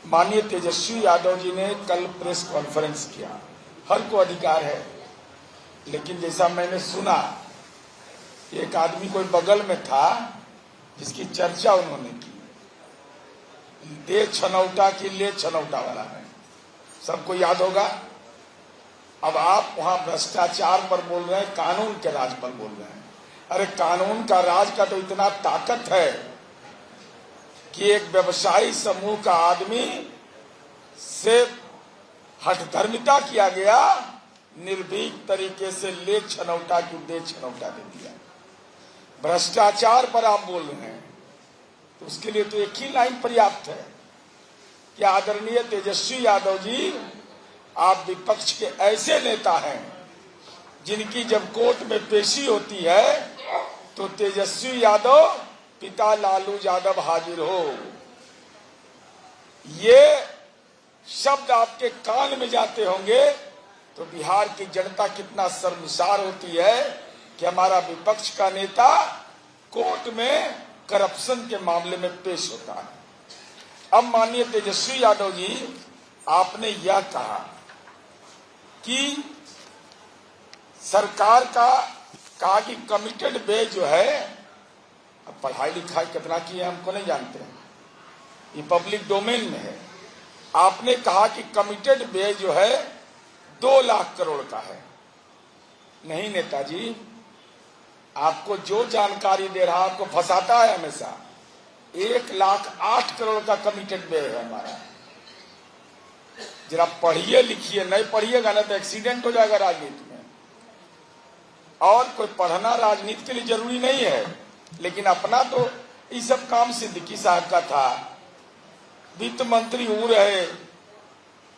माननीय तेजस्वी यादव जी ने कल प्रेस कॉन्फ्रेंस किया। हर को अधिकार है, लेकिन जैसा मैंने सुना, एक आदमी कोई बगल में था जिसकी चर्चा उन्होंने की, दे छनौटा की ले छनौटा वाला है, सबको याद होगा। अब आप वहां भ्रष्टाचार पर बोल रहे हैं, कानून के राज पर बोल रहे हैं। अरे कानून का राज का तो इतना ताकत है कि एक व्यवसायी समूह का आदमी से हठधर्मिता किया गया, निर्भीक तरीके से ले छनौटा की दे छनौटा दे दिया। भ्रष्टाचार पर आप बोल रहे हैं तो उसके लिए तो एक ही लाइन पर्याप्त है कि आदरणीय तेजस्वी यादव जी, आप विपक्ष के ऐसे नेता हैं जिनकी जब कोर्ट में पेशी होती है तो तेजस्वी यादव पिता लालू यादव हाजिर हो। ये शब्द आपके कान में जाते होंगे तो बिहार की जनता कितना शर्मसार होती है कि हमारा विपक्ष का नेता कोर्ट में करप्शन के मामले में पेश होता है। अब माननीय तेजस्वी यादव जी, आपने यह कहा कि सरकार का कहा कि कमिटेड वे जो है, अब पढ़ाई लिखाई कितना की है हमको नहीं जानते हैं, ये पब्लिक डोमेन में है। आपने कहा कि कमिटेड वे जो है 2 लाख करोड़ का है। नहीं नेताजी, आपको जो जानकारी दे रहा आपको फंसाता है हमेशा। 1,08 करोड़ का कमिटेड वे है हमारा। जरा पढ़िए लिखिए, नहीं पढ़िएगा ना तो एक्सीडेंट हो जाएगा राजनीति में। और कोई पढ़ना राजनीति के लिए जरूरी नहीं है, लेकिन अपना तो ये सब काम सिद्दीकी साहब का था। वित्त मंत्री वो रहे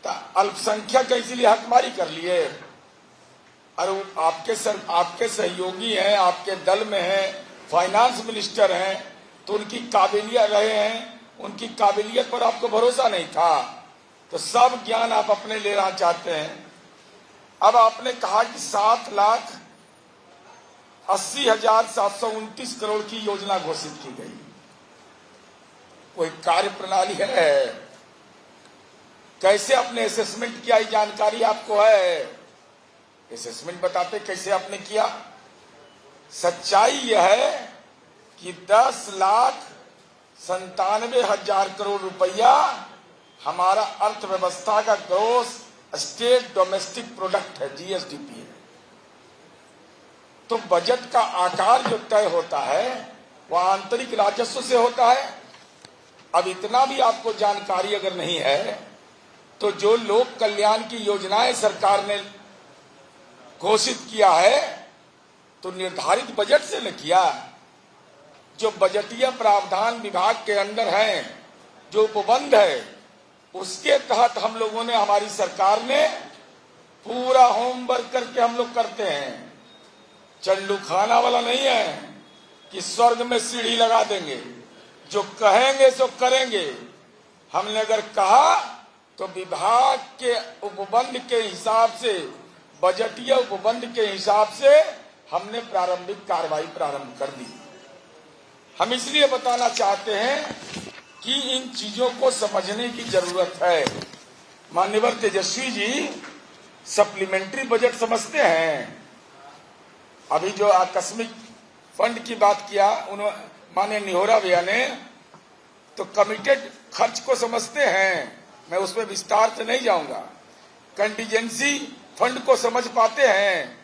तो अल्पसंख्यक इसलिए हकमारी कर लिए। और आपके सहयोगी हैं, आपके दल में हैं, फाइनेंस मिनिस्टर हैं, तो उनकी काबिलियत रहे हैं, उनकी काबिलियत पर आपको भरोसा नहीं था, तो सब ज्ञान आप अपने लेना चाहते हैं। अब आपने कहा कि 7,80,729 करोड़ की योजना घोषित की गई। कोई कार्य प्रणाली है? कैसे आपने असेसमेंट किया, ये जानकारी आपको है? असेसमेंट बताते कैसे आपने किया। सच्चाई यह है कि 10,97,000 करोड़ रुपया हमारा अर्थव्यवस्था का ग्रोस स्टेट डोमेस्टिक प्रोडक्ट है, जीएसडीपी है। तो बजट का आकार जो तय होता है वह आंतरिक राजस्व से होता है। अब इतना भी आपको जानकारी अगर नहीं है तो जो लोक कल्याण की योजनाएं सरकार ने घोषित किया है तो निर्धारित बजट से न किया। जो बजटीय प्रावधान विभाग के अंदर हैं, जो उपबंध है, उसके तहत हम लोगों ने, हमारी सरकार ने पूरा होमवर्क करके हम लोग करते हैं। चंडू खाना वाला नहीं है कि स्वर्ग में सीढ़ी लगा देंगे, जो कहेंगे सो करेंगे। हमने अगर कहा तो विभाग के उपबंध के हिसाब से, बजटीय उपबंध के हिसाब से हमने प्रारंभिक कार्रवाई प्रारंभ कर दी। हम इसलिए बताना चाहते हैं कि इन चीजों को समझने की जरूरत है। माननीय तेजस्वी जी सप्लीमेंट्री बजट समझते हैं? अभी जो आकस्मिक फंड की बात किया उन्होंने, माननीय निहोरा भैया ने, तो कमिटेड खर्च को समझते हैं? मैं उसमें विस्तार से नहीं जाऊंगा। कंटीजेंसी फंड को समझ पाते हैं?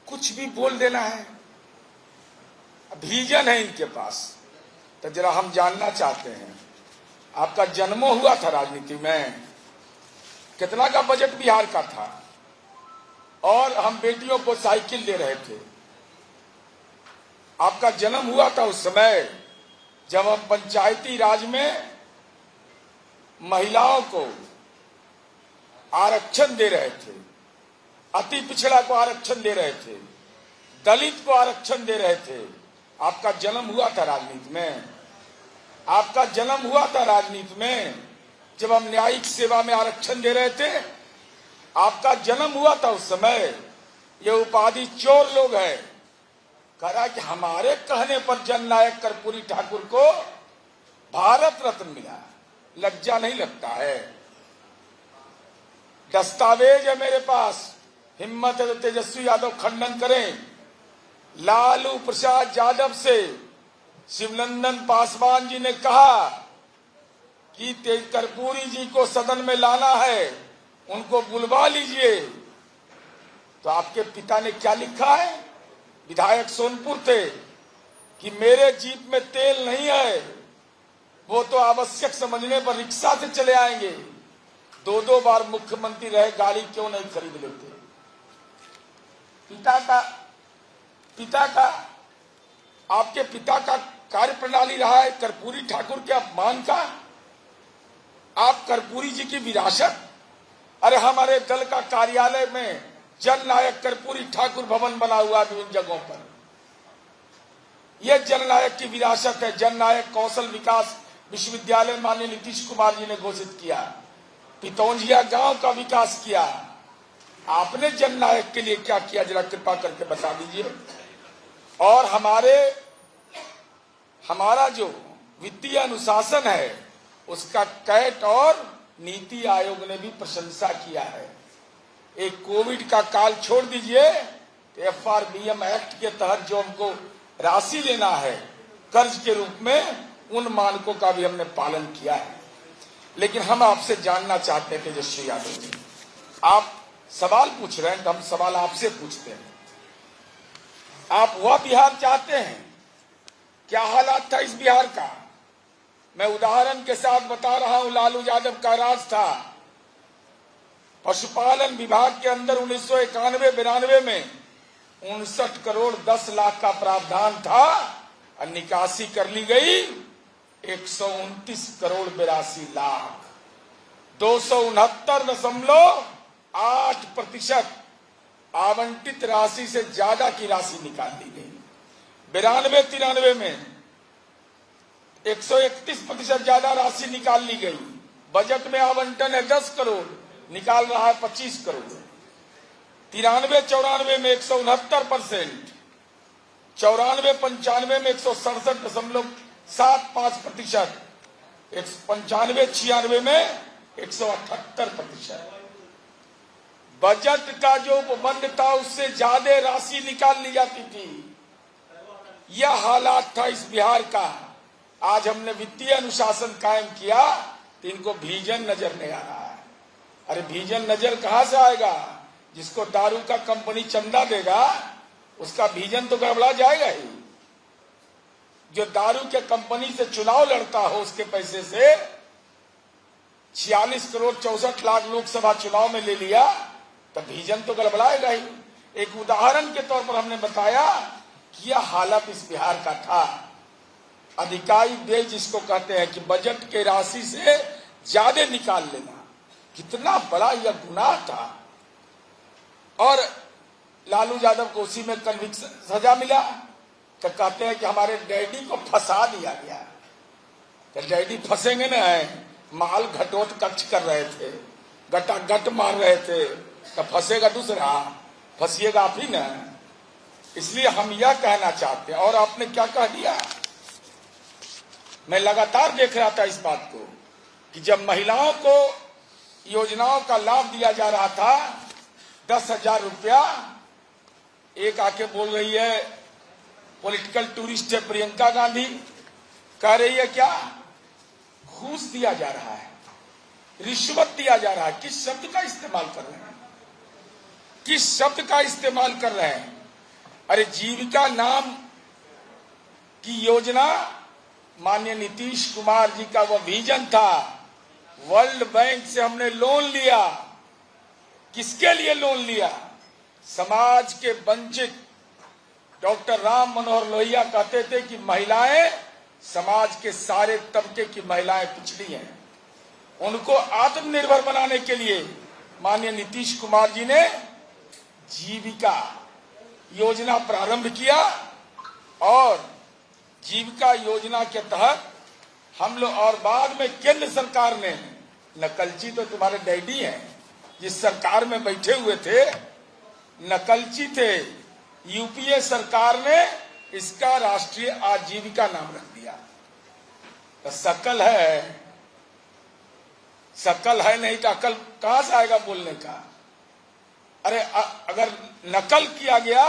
कुछ भी बोल देना है, विजन है इनके पास। तो जरा हम जानना चाहते हैं, आपका जन्म हुआ था राजनीति में, कितना का बजट बिहार का था, और हम बेटियों को साइकिल दे रहे थे। आपका जन्म हुआ था उस समय जब हम पंचायती राज में महिलाओं को आरक्षण दे रहे थे, अति पिछड़ा को आरक्षण दे रहे थे, दलित को आरक्षण दे रहे थे। आपका जन्म हुआ था राजनीति में। आपका जन्म हुआ था राजनीति में जब हम न्यायिक सेवा में आरक्षण दे रहे थे। आपका जन्म हुआ था उस समय। ये उपाधि चोर लोग हैं। कहा कि हमारे कहने पर जननायक कर्पूरी ठाकुर को भारत रत्न मिला। लज्जा नहीं लगता है? दस्तावेज है मेरे पास, हिम्मत है तो तेजस्वी यादव खंडन करें। लालू प्रसाद यादव से शिवनंदन पासवान जी ने कहा कि कर्पूरी जी को सदन में लाना है, उनको बुलवा लीजिए। तो आपके पिता ने क्या लिखा है? विधायक सोनपुर थे कि मेरे जीप में तेल नहीं है, वो तो आवश्यक समझने पर रिक्शा से चले आएंगे। दो बार मुख्यमंत्री रहे, गाड़ी क्यों नहीं खरीद लेते? पिता का आपके पिता का कार्य प्रणाली रहा है कर्पूरी ठाकुर के अपमान का। आप कर्पूरी जी की विरासत, अरे हमारे दल का कार्यालय में जननायक कर्पूरी ठाकुर भवन बना हुआ विभिन्न जगहों पर। यह जननायक की विरासत है। जननायक कौशल विकास विश्वविद्यालय माननीय नीतीश कुमार जी ने घोषित किया, पितौंजिया गांव का विकास किया। आपने जननायक के लिए क्या किया, जरा कृपा करके बता दीजिए। और हमारा जो वित्तीय अनुशासन है उसका कैट और नीति आयोग ने भी प्रशंसा किया है। एक कोविड का काल छोड़ दीजिए तो FRBM एक्ट के तहत जो हमको राशि लेना है कर्ज के रूप में, उन मानकों का भी हमने पालन किया है। लेकिन हम आपसे जानना चाहते हैं तेजस्वी यादव जी, आप सवाल पूछ रहे हैं तो हम सवाल आपसे पूछते हैं। आप वह बिहार चाहते हैं? क्या हालात था इस बिहार का? मैं उदाहरण के साथ बता रहा हूं। लालू यादव का राज था, पशुपालन विभाग के अंदर 1991-92 में 59 करोड़ 10 लाख का प्रावधान था और निकासी कर ली गई 129 करोड़ 82 लाख। 269.8% आवंटित राशि से ज्यादा की राशि निकाल ली गई। 92-93 में 131% ज्यादा राशि निकाल ली गई। बजट में आवंटन है 10 करोड़, निकाल रहा है 25 करोड़। 93-94 में 169%, 94-95 में 167.75%, 95-96 में 178%। बजट का जो उपबंध था उससे ज्यादा राशि निकाल ली जाती थी। यह हालात था इस बिहार का। आज हमने वित्तीय अनुशासन कायम किया तो इनको विजन नजर नहीं आ रहा है। अरे विजन नजर कहां से आएगा? जिसको दारू का कंपनी चंदा देगा उसका विजन तो गड़बड़ा जाएगा ही। जो दारू के कंपनी से चुनाव लड़ता हो उसके पैसे से 46 करोड़ 64 लाख लोकसभा चुनाव में ले लिया तो विजन तो गड़बड़ाएगा ही। एक उदाहरण के तौर पर हमने बताया कि यह हालत इस बिहार का था। अधिकारी व्यय जिसको कहते हैं कि बजट के राशि से ज्यादा निकाल लेना, कितना बड़ा यह गुनाह था। और लालू यादव को उसी में कन्विक्शन सजा मिला तो कहते हैं कि हमारे डैडी को फंसा दिया गया। तो डैडी फंसेंगे ना, माल घटोत कच्छ कर रहे थे, गटागट मार रहे थे, तो फंसेगा दूसरा, फंसिएगा आप ही ना। इसलिए हम यह कहना चाहते हैं। और आपने क्या कह दिया, मैं लगातार देख रहा था इस बात को कि जब महिलाओं को योजनाओं का लाभ दिया जा रहा था 10,000 रुपया, एक आके बोल रही है पॉलिटिकल टूरिस्ट है प्रियंका गांधी, कह रही है क्या घूस दिया जा रहा है, रिश्वत दिया जा रहा है। किस शब्द का इस्तेमाल कर रहे हैं? किस शब्द का इस्तेमाल कर रहे हैं? अरे जीविका नाम की योजना माननीय नीतीश कुमार जी का वह विजन था। वर्ल्ड बैंक से हमने लोन लिया। किसके लिए लोन लिया? समाज के वंचित। डॉक्टर राम मनोहर लोहिया कहते थे कि महिलाएं समाज के सारे तबके की महिलाएं पिछड़ी हैं, उनको आत्मनिर्भर बनाने के लिए माननीय नीतीश कुमार जी ने जीविका योजना प्रारंभ किया। और जीविका योजना के तहत हम लोग, और बाद में केंद्र सरकार ने, नकलची तो तुम्हारे डैडी हैं जिस सरकार में बैठे हुए थे, नकलची थे, यूपीए सरकार ने इसका राष्ट्रीय आजीविका नाम रख दिया। तो शकल है शकल है नहीं तो अकल कहां से आएगा बोलने का। अरे अगर नकल किया गया